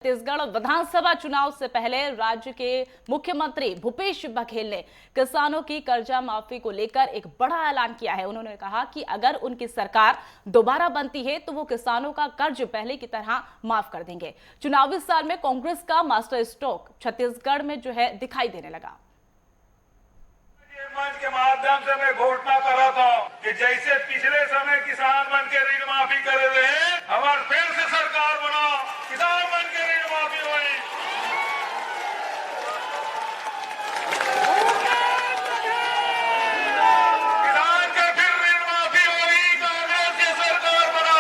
छत्तीसगढ़ विधानसभा चुनाव से पहले राज्य के मुख्यमंत्री भूपेश बघेल ने किसानों की कर्जा माफी को लेकर एक बड़ा ऐलान किया है। उन्होंने कहा कि अगर उनकी सरकार दोबारा बनती है तो वो किसानों का कर्ज पहले की तरह माफ कर देंगे। चुनावी साल में कांग्रेस का मास्टर स्ट्रोक छत्तीसगढ़ में जो है दिखाई देने लगा। मंच के माध्यम से मैं घोषणा कर रहा था कि जैसे पिछले समय किसान बन के ऋण माफी कर रहे हैं, हमारे फिर से सरकार बना, किसान बन के ऋण माफी हुई। किसान के फिर ऋण माफी हुई, कांग्रेस की सरकार बना।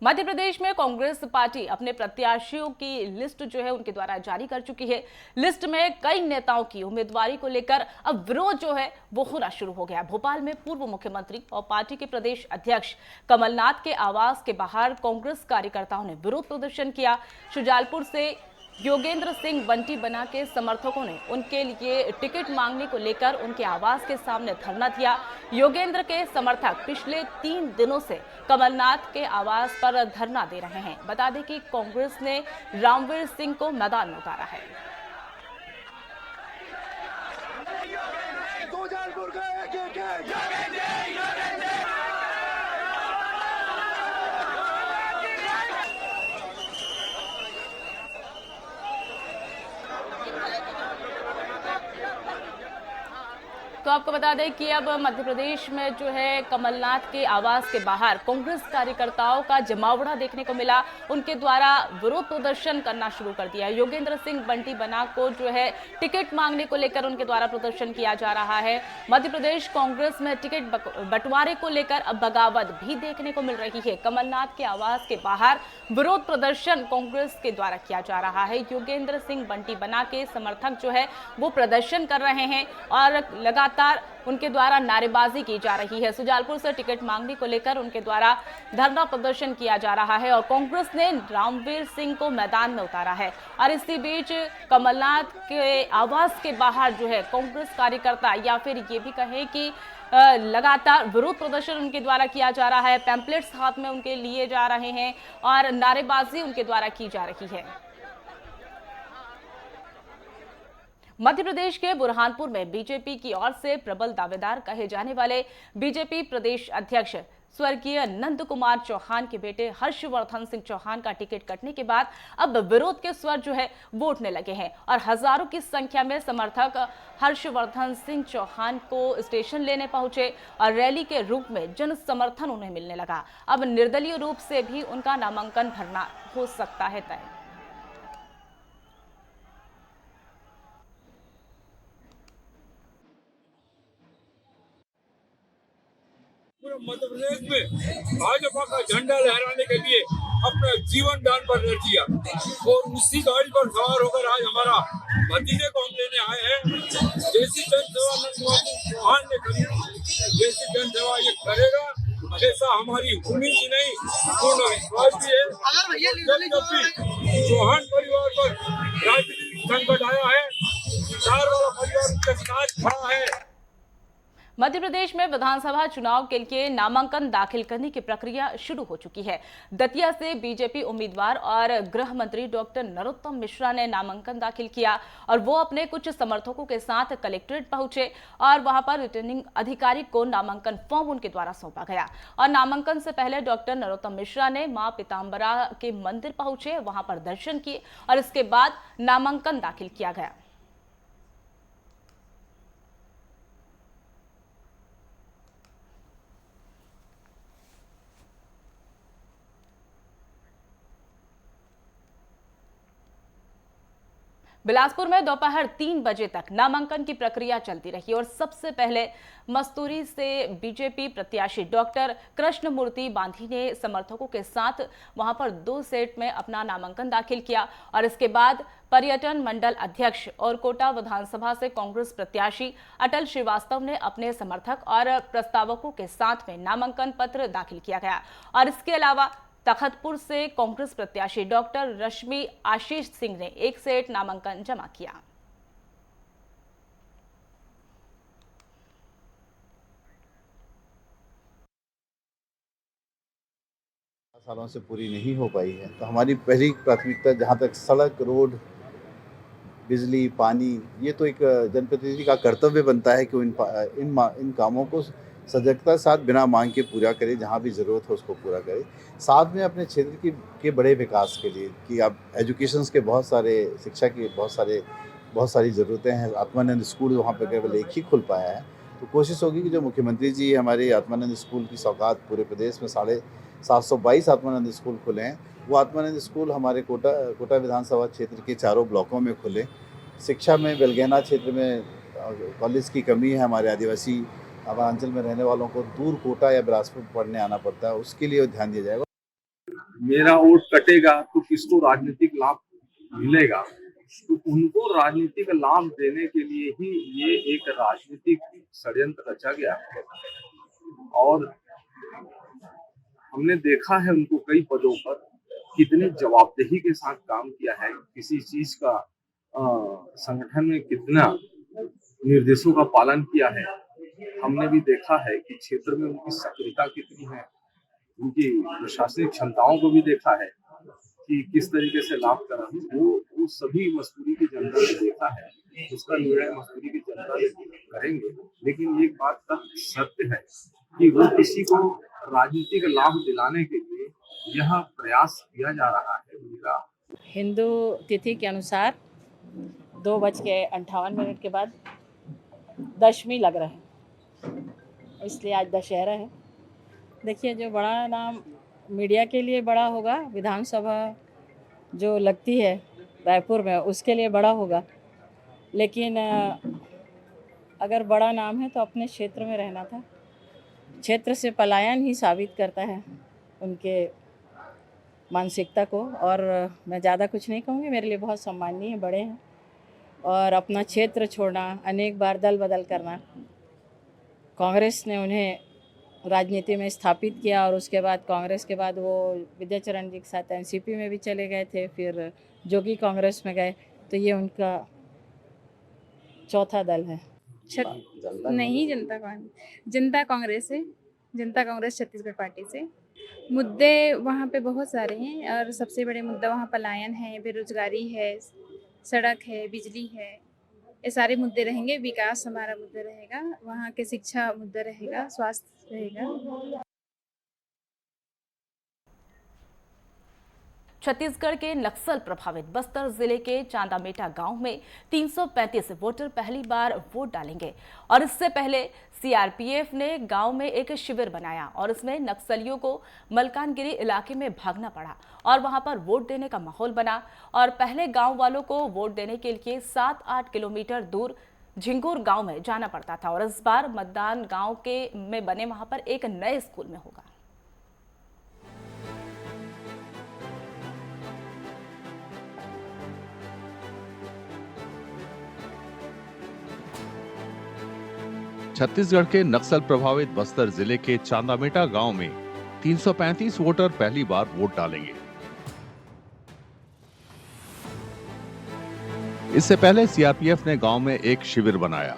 मध्य प्रदेश में कांग्रेस पार्टी अपने प्रत्याशियों की लिस्ट जो है उनके द्वारा जारी कर चुकी है। लिस्ट में कई नेताओं की उम्मीदवारी को लेकर अब विरोध जो है वो होना शुरू हो गया। भोपाल में पूर्व मुख्यमंत्री और पार्टी के प्रदेश अध्यक्ष कमलनाथ के आवास के बाहर कांग्रेस कार्यकर्ताओं ने विरोध प्रदर्शन किया। शुजालपुर से योगेंद्र सिंह बंटी बना के समर्थकों ने उनके लिए टिकट मांगने को लेकर उनके आवास के सामने धरना दिया। योगेंद्र के समर्थक पिछले 3 दिनों से कमलनाथ के आवास पर धरना दे रहे हैं। बता दें कि कांग्रेस ने रामवीर सिंह को मैदान में उतारा है। तो आपको बता दें कि अब मध्य प्रदेश में जो है कमलनाथ के आवास के बाहर कांग्रेस कार्यकर्ताओं का जमावड़ा देखने को मिला। उनके द्वारा विरोध प्रदर्शन करना शुरू कर दिया। योगेंद्र सिंह बंटी बना को जो है टिकट मांगने को लेकर उनके द्वारा प्रदर्शन किया जा रहा है। मध्य प्रदेश कांग्रेस में टिकट बंटवारे को लेकर अब बगावत भी देखने को मिल रही है। कमलनाथ के आवास के बाहर विरोध प्रदर्शन कांग्रेस के द्वारा किया जा रहा है। योगेंद्र सिंह बंटी बना के समर्थक जो है वो प्रदर्शन कर रहे हैं और लगातार उनके द्वारा नारेबाजी की जा रही है। सुजालपुर से टिकट मांगने को लेकर उनके द्वारा धरना प्रदर्शन किया जा रहा है और कांग्रेस ने रामवीर सिंह को मैदान में उतारा है। और इसी बीच कमलनाथ के आवास के बाहर जो है कांग्रेस कार्यकर्ता या फिर ये भी कहें कि लगातार विरोध प्रदर्शन उनके द्वारा किया जा रहा है। पैम्पलेट्स हाथ में उनके लिए जा रहे हैं और नारेबाजी उनके द्वारा की जा रही है। मध्य प्रदेश के बुरहानपुर में बीजेपी की ओर से प्रबल दावेदार कहे जाने वाले बीजेपी प्रदेश अध्यक्ष स्वर्गीय नंद कुमार चौहान के बेटे हर्षवर्धन सिंह चौहान का टिकट कटने के बाद अब विरोध के स्वर जो है वो उठने लगे हैं और हजारों की संख्या में समर्थक हर्षवर्धन सिंह चौहान को स्टेशन लेने पहुंचे और रैली के रूप में जन समर्थन उन्हें मिलने लगा। अब निर्दलीय रूप से भी उनका नामांकन भरना हो सकता है तय। पूरे मध्य प्रदेश में भाजपा का झंडा लहराने के लिए अपना जीवन दान पर रख दिया और उसी गाड़ी पर सवार होकर आज हमारा भतीजे को हम लेने आए हैं। जैसी जनसेवा नंद चौहान ने करी, जैसी जनसेवा ये करेगा ऐसा हमारी उम्मीद ही नहीं पूर्ण विश्वास भी है। जब भी चौहान परिवार पर राजनीतिक संकट आया है, चार वाला परिवार उनके साथ खड़ा है। मध्य प्रदेश में विधानसभा चुनाव के लिए नामांकन दाखिल करने की प्रक्रिया शुरू हो चुकी है। दतिया से बीजेपी उम्मीदवार और गृह मंत्री डॉक्टर नरोत्तम मिश्रा ने नामांकन दाखिल किया और वो अपने कुछ समर्थकों के साथ कलेक्ट्रेट पहुंचे और वहां पर रिटर्निंग अधिकारी को नामांकन फॉर्म उनके द्वारा सौंपा गया। और नामांकन से पहले डॉक्टर नरोत्तम मिश्रा ने मां पीताम्बरा के मंदिर पहुंचे, वहां पर दर्शन किए और इसके बाद नामांकन दाखिल किया गया। बिलासपुर में दोपहर 3 बजे तक नामांकन की प्रक्रिया चलती रही और सबसे पहले मस्तूरी से बीजेपी प्रत्याशी डॉक्टर कृष्णमूर्ति बांधी ने समर्थकों के साथ वहां पर 2 सेट में अपना नामांकन दाखिल किया और इसके बाद पर्यटन मंडल अध्यक्ष और कोटा विधानसभा से कांग्रेस प्रत्याशी अटल श्रीवास्तव ने अपने समर्थक और प्रस्तावकों के साथ में नामांकन पत्र दाखिल किया गया। और इसके अलावा तखतपुर से कांग्रेस प्रत्याशी डॉक्टर रश्मि आशीष सिंह ने 1 सेट नामांकन जमा किया। सालों से पूरी नहीं हो पाई है। तो हमारी पहली प्राथमिकता जहाँ तक सड़क, रोड, बिजली, पानी, ये तो एक जनप्रतिनिधि का कर्तव्य बनता है कि वो इन कामों को सजगता के साथ बिना मांग के पूरा करे, जहाँ भी ज़रूरत हो उसको पूरा करे। साथ में अपने क्षेत्र के बड़े विकास के लिए कि अब एजुकेशंस के बहुत सारे, शिक्षा के बहुत सारी ज़रूरतें हैं। आत्मानंद स्कूल वहाँ पे केवल एक ही खुल पाया है। तो कोशिश होगी कि जो मुख्यमंत्री जी हमारे आत्मानंद स्कूल की सौगात पूरे प्रदेश में 722 आत्मानंद स्कूल खुले हैं, वो आत्मानंद स्कूल हमारे कोटा विधानसभा क्षेत्र के चारों ब्लॉकों में खुले। शिक्षा में बेलगैना क्षेत्र में कॉलेज की कमी है। हमारे आदिवासी अंचल में रहने वालों को दूर कोटा या बिलासपुर पढ़ने आना पड़ता है, उसके लिए ध्यान दिया जाएगा। मेरा वोट कटेगा तो किसको राजनीतिक लाभ मिलेगा, तो उनको राजनीतिक लाभ देने के लिए ही ये एक राजनीतिक षड्यंत्र रचा गया है। और हमने देखा है उनको कई पदों पर कितनी जवाबदेही के साथ काम किया है, किसी चीज का संगठन में कितना निर्देशों का पालन किया है। हमने भी देखा है कि क्षेत्र में उनकी सक्रियता कितनी है, उनकी प्रशासनिक क्षमताओं को भी देखा है कि किस तरीके से लाभ कर रहे हैं। वो सभी मसूरी की जनता ने देखा है, उसका निर्णय मसूरी की जनता ने करेंगे। लेकिन एक बात का सत्य है कि वो किसी को राजनीतिक लाभ दिलाने के लिए यह प्रयास किया जा रहा है। मेरा हिंदू तिथि के अनुसार 2:58 के बाद दशमी लग रहा है, इसलिए आज दशहरा है। देखिए, जो बड़ा नाम मीडिया के लिए बड़ा होगा, विधानसभा जो लगती है रायपुर में उसके लिए बड़ा होगा, लेकिन अगर बड़ा नाम है तो अपने क्षेत्र में रहना था। क्षेत्र से पलायन ही साबित करता है उनके मानसिकता को। और मैं ज़्यादा कुछ नहीं कहूँगी, मेरे लिए बहुत सम्माननीय बड़े हैं। और अपना क्षेत्र छोड़ना, अनेक बार दल बदल करना, कांग्रेस ने उन्हें राजनीति में स्थापित किया और उसके बाद कांग्रेस के बाद वो विद्याचरण जी के साथ एनसीपी में भी चले गए थे, फिर जोगी कांग्रेस में गए। तो ये उनका चौथा दल है। नहीं, जनता कांग्रेस है। जनता कांग्रेस छत्तीसगढ़ पार्टी से। मुद्दे वहाँ पे बहुत सारे हैं और सबसे बड़े मुद्दा वहाँ पलायन है, बेरोजगारी है, सड़क है, बिजली है। ये सारे मुद्दे रहेंगे। विकास हमारा मुद्दा रहेगा, वहाँ के शिक्षा मुद्दा रहेगा, स्वास्थ्य रहेगा। छत्तीसगढ़ के नक्सल प्रभावित बस्तर जिले के चांदामेटा गांव में 335 वोटर पहली बार वोट डालेंगे। और इससे पहले सीआरपीएफ ने गांव में एक शिविर बनाया और इसमें नक्सलियों को मलकानगिरी इलाके में भागना पड़ा और वहां पर वोट देने का माहौल बना। और पहले गांव वालों को वोट देने के लिए 7-8 किलोमीटर दूर झिंगुर गांव में जाना पड़ता था। और इस बार मतदान गांव के में बने वहां पर एक नए स्कूल में होगा। छत्तीसगढ़ के नक्सल प्रभावित बस्तर जिले के चांदामेटा गांव में 335 वोटर पहली बार वोट डालेंगे। इससे पहले सीआरपीएफ ने गांव में एक शिविर बनाया।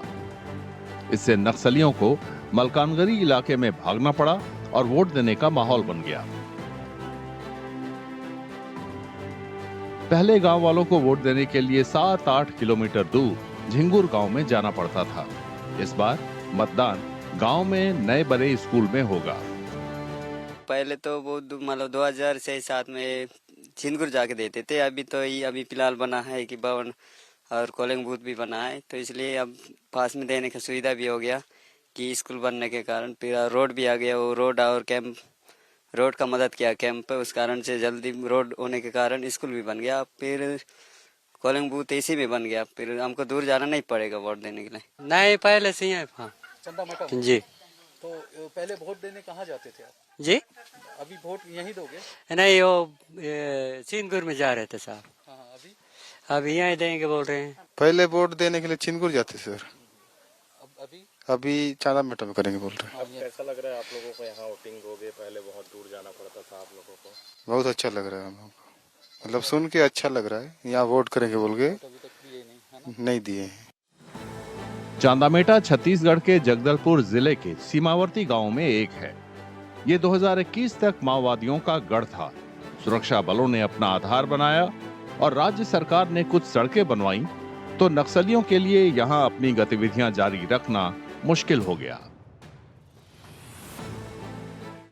इससे नक्सलियों को मलकानगिरी इलाके में भागना पड़ा और वोट देने का माहौल बन गया। पहले गांव वालों को वोट देने के लिए 7-8 किलोमीटर दूर झिंगुर गांव में जाना पड़ता था। इस बार मतदान गांव में नए बने स्कूल में होगा। पहले तो वो मतलब 2006-7 में झिंगुर जाके देते थे। अभी फिलहाल बना है कि भवन और कॉलिंग बूथ भी बना है, तो इसलिए अब पास में देने का सुविधा भी हो गया कि स्कूल बनने के कारण। फिर रोड भी आ गया, वो रोड और कैंप, रोड का मदद किया कैंप, उस कारण से जल्दी रोड होने के कारण स्कूल भी बन गया। फिर कॉलिंग बूथ इसी में बन गया, फिर हमको दूर जाना नहीं पड़ेगा वोट देने के लिए। नहीं, पहले से है। हाँ, जी। तो पहले वोट देने कहाँ जाते थे आप? जी, अभी वोट यहीं दोगे? नहीं, वो चिनगुर में जा रहे थे साहब। हाँ, अभी यहीं देंगे बोल रहे हैं। पहले वोट देने के लिए चिनगुर जाते सर, अभी चांदामेटा में करेंगे बोल रहे हैं। अब कैसा लग रहा है आप लोगों को यहाँ वोटिंग दोगे? पहले बहुत दूर जाना पड़ता था आप लोगों को। बहुत अच्छा लग रहा है हम लोगों को, मतलब सुन के अच्छा लग रहा है। यहाँ वोट करेंगे बोल के नहीं दिए। चांदामेटा छत्तीसगढ़ के जगदलपुर जिले के सीमावर्ती गांव में एक है। ये 2021 तक माओवादियों का गढ़ था। सुरक्षा बलों ने अपना आधार बनाया और राज्य सरकार ने कुछ सड़कें बनवाई तो नक्सलियों के लिए यहां अपनी गतिविधियां जारी रखना मुश्किल हो गया।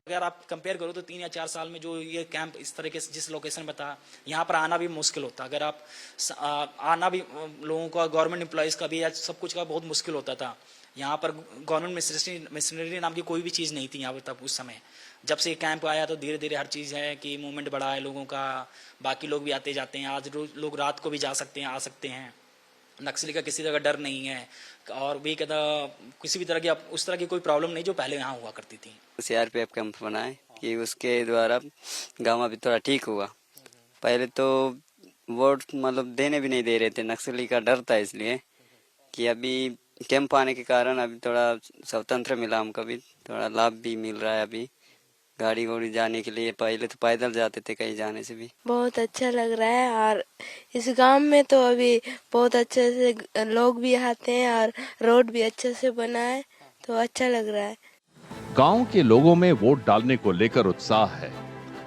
अगर आप कंपेयर करो तो 3 या 4 साल में जो ये कैंप इस तरह के जिस लोकेशन में था, यहाँ पर आना भी मुश्किल होता। अगर आप आना भी लोगों का, गवर्नमेंट एम्प्लॉयज़ का भी या सब कुछ का बहुत मुश्किल होता था। यहाँ पर गवर्नमेंट मशीनरी नाम की कोई भी चीज़ नहीं थी यहाँ पर तब उस समय। जब से कैंप आया तो धीरे धीरे हर चीज़ है कि मूवमेंट बढ़ा है लोगों का, बाकी लोग भी आते जाते हैं। आज लोग रात को भी जा सकते हैं, आ सकते हैं। नक्सली का किसी तरह का डर नहीं है और भी कहता किसी भी तरह की उस तरह की कोई प्रॉब्लम नहीं जो पहले यहाँ हुआ करती थी। CRPF कैंप बनाए कि उसके द्वारा गाँव अभी थोड़ा ठीक हुआ। पहले तो वोट मतलब देने भी नहीं दे रहे थे, नक्सली का डर था, इसलिए कि अभी कैंप आने के कारण अभी थोड़ा स्वतंत्र मिला, हमको भी थोड़ा लाभ भी मिल रहा है। अभी गाड़ी घोड़ी जाने के लिए पहले तो पैदल जाते थे कहीं जाने से भी। बहुत अच्छा लग रहा है और इस गांव में तो अभी बहुत अच्छे से लोग भी आते हैं और रोड भी अच्छे से बना है तो अच्छा लग रहा है। गांव के लोगों में वोट डालने को लेकर उत्साह है।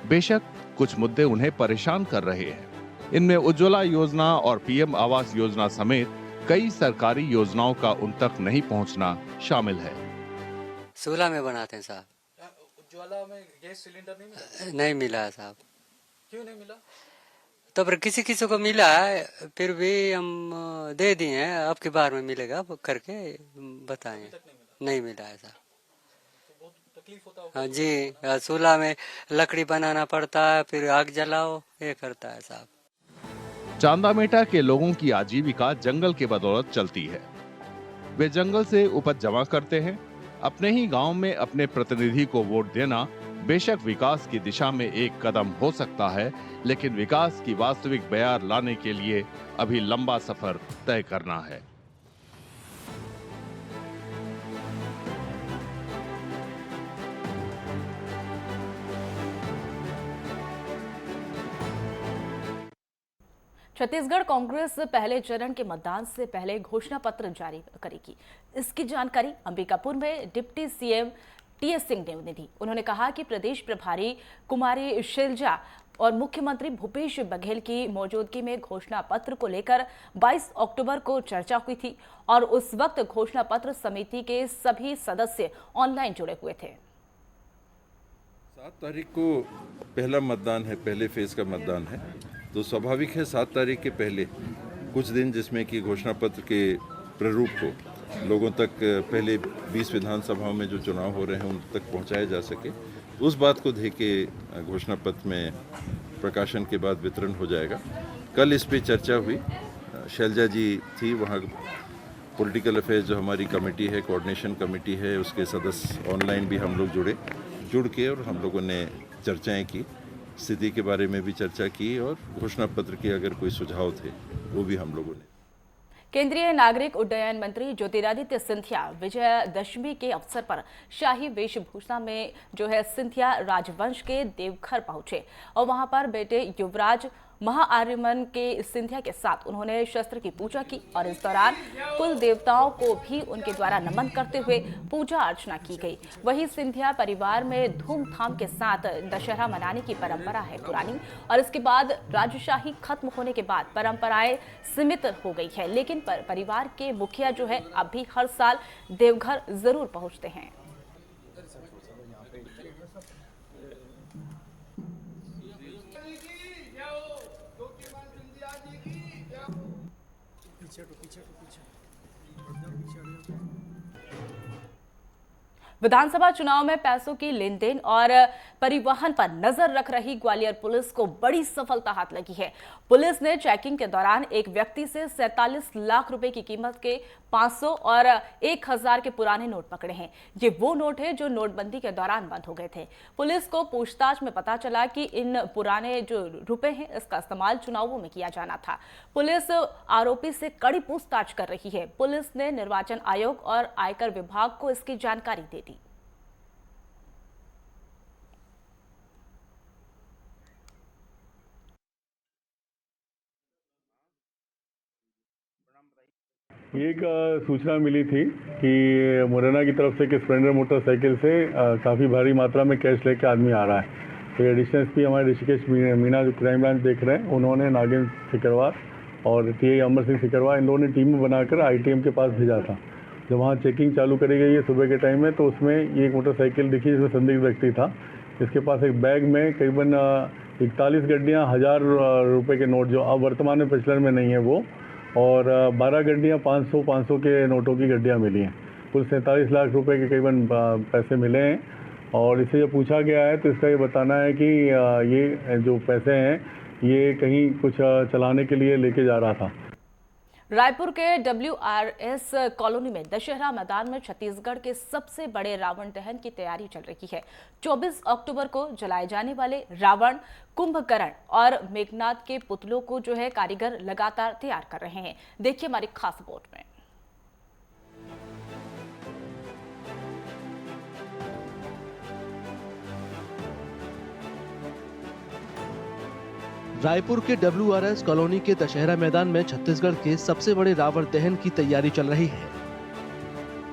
बेशक कुछ मुद्दे उन्हें परेशान कर रहे हैं। इनमें उज्ज्वला योजना और PM आवास योजना समेत कई सरकारी योजनाओं का उन तक नहीं पहुंचना शामिल है। 16 में बनाते हैं साहब। उज्ज्वला में गैस सिलेंडर नहीं मिला? नहीं मिला है साहब। क्यों नहीं मिला? तो पर किसी किसी को मिला है, फिर भी हम दे दिए हैं। अब की बार में मिलेगा करके बताएं। नहीं मिला है साहब। तो बहुत तकलीफ होता होगा। हाँ जी, 16 में लकड़ी बनाना पड़ता है, फिर आग जलाओ, ये करता है साहब। चांदामेटा के लोगों की आजीविका जंगल के बदौलत चलती है। वे जंगल से उपज जमा करते हैं। अपने ही गांव में अपने प्रतिनिधि को वोट देना बेशक विकास की दिशा में एक कदम हो सकता है, लेकिन विकास की वास्तविक बयार लाने के लिए अभी लंबा सफर तय करना है। छत्तीसगढ़ कांग्रेस पहले चरण के मतदान से पहले घोषणा पत्र जारी करेगी। इसकी जानकारी अंबिकापुर में डिप्टी CM TS सिंह ने दी। उन्होंने कहा कि प्रदेश प्रभारी कुमारी शैलजा और मुख्यमंत्री भूपेश बघेल की मौजूदगी में घोषणा पत्र को लेकर 22 अक्टूबर को चर्चा हुई थी और उस वक्त घोषणा पत्र समिति के सभी सदस्य ऑनलाइन जुड़े हुए थे। 7 तारीख को पहला मतदान है, पहले फेज का मतदान है, तो स्वाभाविक है 7 तारीख के पहले कुछ दिन जिसमें कि घोषणा पत्र के प्रारूप को लोगों तक पहले 20 विधानसभाओं में जो चुनाव हो रहे हैं उन तक पहुंचाया जा सके। उस बात को देख के घोषणा पत्र में प्रकाशन के बाद वितरण हो जाएगा। कल इस पे चर्चा हुई, शैलजा जी थी वहाँ, पॉलिटिकल अफेयर्स जो हमारी कमेटी है, कोऑर्डिनेशन कमेटी है, उसके सदस्य ऑनलाइन भी हम लोग जुड़ के और हम लोगों ने चर्चाएं की, स्थिति के बारे में भी चर्चा की और घोषणा पत्र के अगर कोई सुझाव थे वो भी हम लोगों ने। केंद्रीय नागरिक उड्डयन मंत्री ज्योतिरादित्य सिंधिया विजयदशमी के अवसर पर शाही वेशभूषा में सिंधिया राजवंश के देवघर पहुंचे और वहां पर बेटे युवराज महाआर्यमन के सिंधिया के साथ उन्होंने शस्त्र की पूजा की और इस दौरान कुल देवताओं को भी उनके द्वारा नमन करते हुए पूजा अर्चना की गई। वहीं सिंधिया परिवार में धूमधाम के साथ दशहरा मनाने की परंपरा है पुरानी और इसके बाद राजशाही खत्म होने के बाद परंपराएं सीमित हो गई है, लेकिन परिवार के मुखिया अब भी हर साल देवघर जरूर पहुंचते हैं। विधानसभा चुनाव में पैसों की लेन देन और परिवहन पर नजर रख रही ग्वालियर पुलिस को बड़ी सफलता हाथ लगी है। पुलिस ने चेकिंग के दौरान एक व्यक्ति से 47 लाख रुपए की कीमत के 500 और 1000 के पुराने नोट पकड़े हैं। ये वो नोट है जो नोटबंदी के दौरान बंद हो गए थे। पुलिस को पूछताछ में पता चला कि इन पुराने जो रुपए हैं इसका इस्तेमाल चुनावों में किया जाना था। पुलिस आरोपी से कड़ी पूछताछ कर रही है। पुलिस ने निर्वाचन आयोग और आयकर विभाग को इसकी जानकारी दे दी। एक सूचना मिली थी कि मुरैना की तरफ से एक स्प्लेंडर मोटरसाइकिल से काफ़ी भारी मात्रा में कैश लेके आदमी आ रहा है। तो एडिशनल एसपी हमारे ऋषिकेश मीणा जो क्राइम ब्रांच देख रहे हैं, उन्होंने नागिन सिकरवार और टीआई अमर सिंह सिकरवार, इन लोगों ने टीम बनाकर ITM के पास भेजा था। जब वहाँ चेकिंग चालू करी गई है सुबह के टाइम में, तो उसमें ये एक मोटरसाइकिल दिखी जिसमें संदिग्ध व्यक्ति था। इसके पास एक बैग में करीबन 41 गड्डियाँ 1000 रुपये के नोट, जो अब वर्तमान में प्रचलन में नहीं है वो, और 12 गड्डियाँ 500 के नोटों की गड्डियाँ मिली हैं। कुल 47 लाख रुपए के करीबन पैसे मिले हैं। और इससे जब पूछा गया है तो इसका ये बताना है कि ये जो पैसे हैं ये कहीं कुछ चलाने के लिए लेके जा रहा था। रायपुर के WRS कॉलोनी में दशहरा मैदान में छत्तीसगढ़ के सबसे बड़े रावण दहन की तैयारी चल रही है। 24 अक्टूबर को जलाए जाने वाले रावण, कुंभकर्ण और मेघनाथ के पुतलों को जो है कारीगर लगातार तैयार कर रहे हैं। देखिए हमारी खास रिपोर्ट में। रायपुर के WRS कॉलोनी के दशहरा मैदान में छत्तीसगढ़ के सबसे बड़े रावण दहन की तैयारी चल रही है।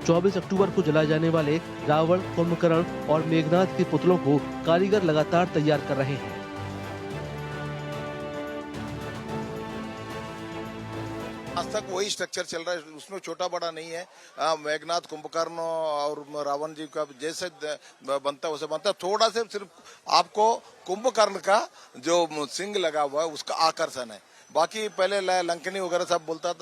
24 अक्टूबर को जलाए जाने वाले रावण, कुंभकर्ण और मेघनाथ के पुतलों को कारीगर लगातार तैयार कर रहे हैं। आज तक वही स्ट्रक्चर चल रहा है, उसमें छोटा बड़ा नहीं है। मेघनाथ, कुंभकर्ण और रावण जी का जैसे बनता है वैसे बनता है। थोड़ा से सिर्फ आपको कुंभकर्ण का जो सिंग लगा हुआ है उसका आकर्षण है। बाकी पहले लंकनी वगैरह सब बनता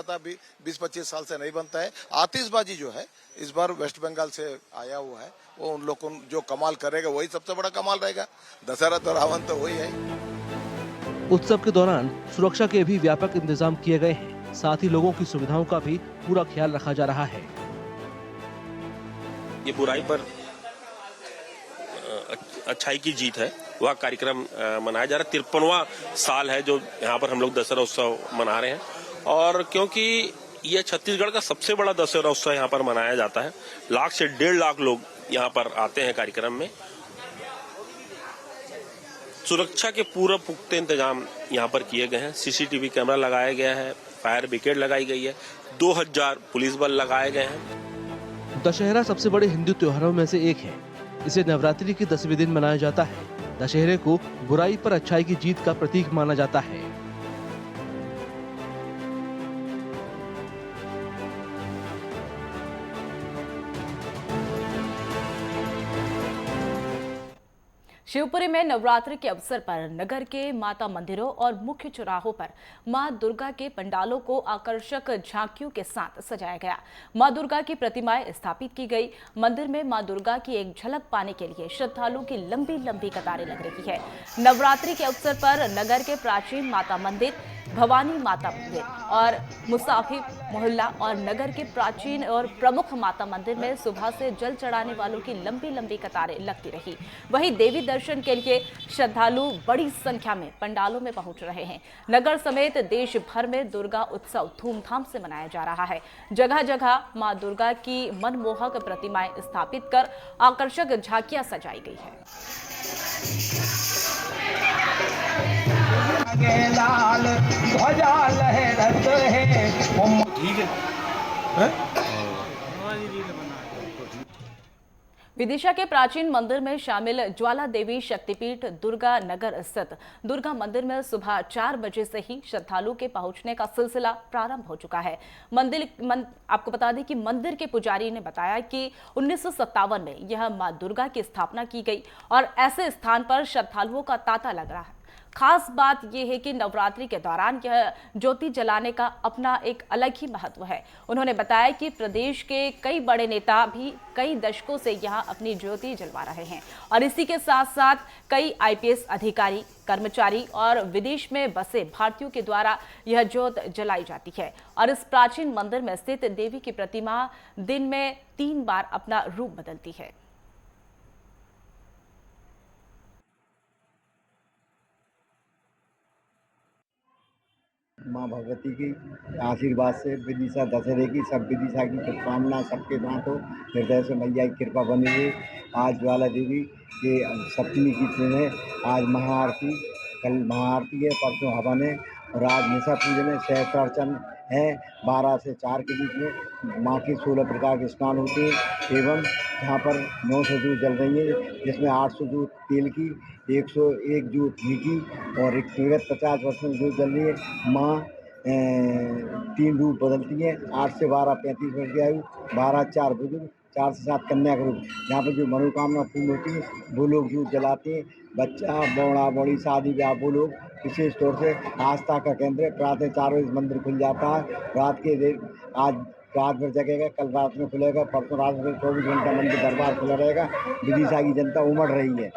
था, अभी 20-25 साल से नहीं बनता है। आतिशबाजी जो है इस बार वेस्ट बंगाल से आया हुआ है, वो उन लोग को जो कमाल करेगा वही सबसे बड़ा कमाल रहेगा। दशहरा तो रावण तो वही है। उत्सव के दौरान सुरक्षा के भी व्यापक इंतजाम किए गए हैं। साथ ही लोगों की सुविधाओं का भी पूरा ख्याल रखा जा रहा है। ये बुराई पर अच्छाई की जीत है, वह कार्यक्रम मनाया जा रहा है। 53वां साल है जो यहाँ पर हम लोग दशहरा उत्सव मना रहे हैं, और क्योंकि ये छत्तीसगढ़ का सबसे बड़ा दशहरा उत्सव यहाँ पर मनाया जाता है। 1 से 1.5 लाख लोग यहाँ पर आते हैं कार्यक्रम में। सुरक्षा के पूरा पुख्ते इंतजाम यहाँ पर किए गए हैं। CCTV कैमरा लगाया गया है, फायर ब्रिगेड लगाई गई है, 2000 पुलिस बल लगाए गए हैं। दशहरा सबसे बड़े हिंदू त्योहारों में से एक है। इसे नवरात्रि के 10वें दिन मनाया जाता है। दशहरे को बुराई पर अच्छाई की जीत का प्रतीक माना जाता है। शिवपुरी में नवरात्रि के अवसर पर नगर के माता मंदिरों और मुख्य चौराहों पर मां दुर्गा के पंडालों को आकर्षक झांकियों के साथ सजाया गया। मां दुर्गा की प्रतिमाएं स्थापित की गई। मंदिर में मां दुर्गा की एक झलक पाने के लिए श्रद्धालुओं की लंबी लंबी कतारें लग रही है। नवरात्रि के अवसर पर नगर के प्राचीन माता मंदिर, भवानी माता मंदिर और मुसाफिर मोहल्ला और नगर के प्राचीन और प्रमुख माता मंदिर में सुबह से जल चढ़ाने वालों की लंबी लंबी कतारें लगती रही। वहीं देवी दर्शन के लिए श्रद्धालु बड़ी संख्या में पंडालों में पहुंच रहे हैं। नगर समेत देश भर में दुर्गा उत्सव धूमधाम से मनाया जा रहा है। जगह जगह मां दुर्गा की मनमोहक प्रतिमाएं स्थापित कर आकर्षक झांकियां सजाई गई है। लाल ध्वजा लहरत है। ठीक है। विदिशा के प्राचीन मंदिर में शामिल ज्वाला देवी शक्तिपीठ दुर्गा नगर स्थित दुर्गा मंदिर में सुबह 4 बजे से ही श्रद्धालुओं के पहुंचने का सिलसिला प्रारंभ हो चुका है। आपको बता दें कि मंदिर के पुजारी ने बताया कि 1957 में यह मां दुर्गा की स्थापना की गई और ऐसे स्थान पर श्रद्धालुओं का तांता लग रहा है। खास बात यह है कि नवरात्रि के दौरान यह ज्योति जलाने का अपना एक अलग ही महत्व है। उन्होंने बताया कि प्रदेश के कई बड़े नेता भी कई दशकों से यहां अपनी ज्योति जलवा रहे हैं और इसी के साथ साथ कई IPS अधिकारी, कर्मचारी और विदेश में बसे भारतीयों के द्वारा यह ज्योत जलाई जाती है। और इस प्राचीन मंदिर में स्थित देवी की प्रतिमा दिन में 3 बार अपना रूप बदलती है। माँ भगवती की आशीर्वाद से विदिशा दशहरे की सब विदिशा की शुभकामना सबके साथ हो। हृदय से मैया की कृपा बनी हुई। आज ज्वाला देवी के सप्तमी की दिन है। आज महाआरती, कल महाआरती है, परसों हवन है और आज निशा पूजन है, सहस्त्रार्चन है। 12 से 4 के बीच में माँ के 16 प्रकार के स्नान होते हैं एवं जहाँ पर 900 जूट जल रही है, जिसमें 800 जूट तेल की, 101 जूट घी की और 50% जूट जल रही है। माँ 3 रूप बदलती हैं, 8 से 12 35 वर्ष की आयु, 12 4 बुजुर्ग, 4 से 7 कन्या का रूप। यहाँ पर जो मनोकामना पूर्ण होती है वो लोग जूट जलाते हैं। बच्चा बौड़ा बौड़ी शादी ब्याह वो लोग विशेष तौर से आस्था का केंद्र है। प्रातः 4 बजे मंदिर खुल जाता है। आज रात भर जगेगा, कल रात में खुलेगा, परसों रात में 24 घंटा मंदिर दरबार खुला रहेगा। विदिशा की जनता उमड़ रही है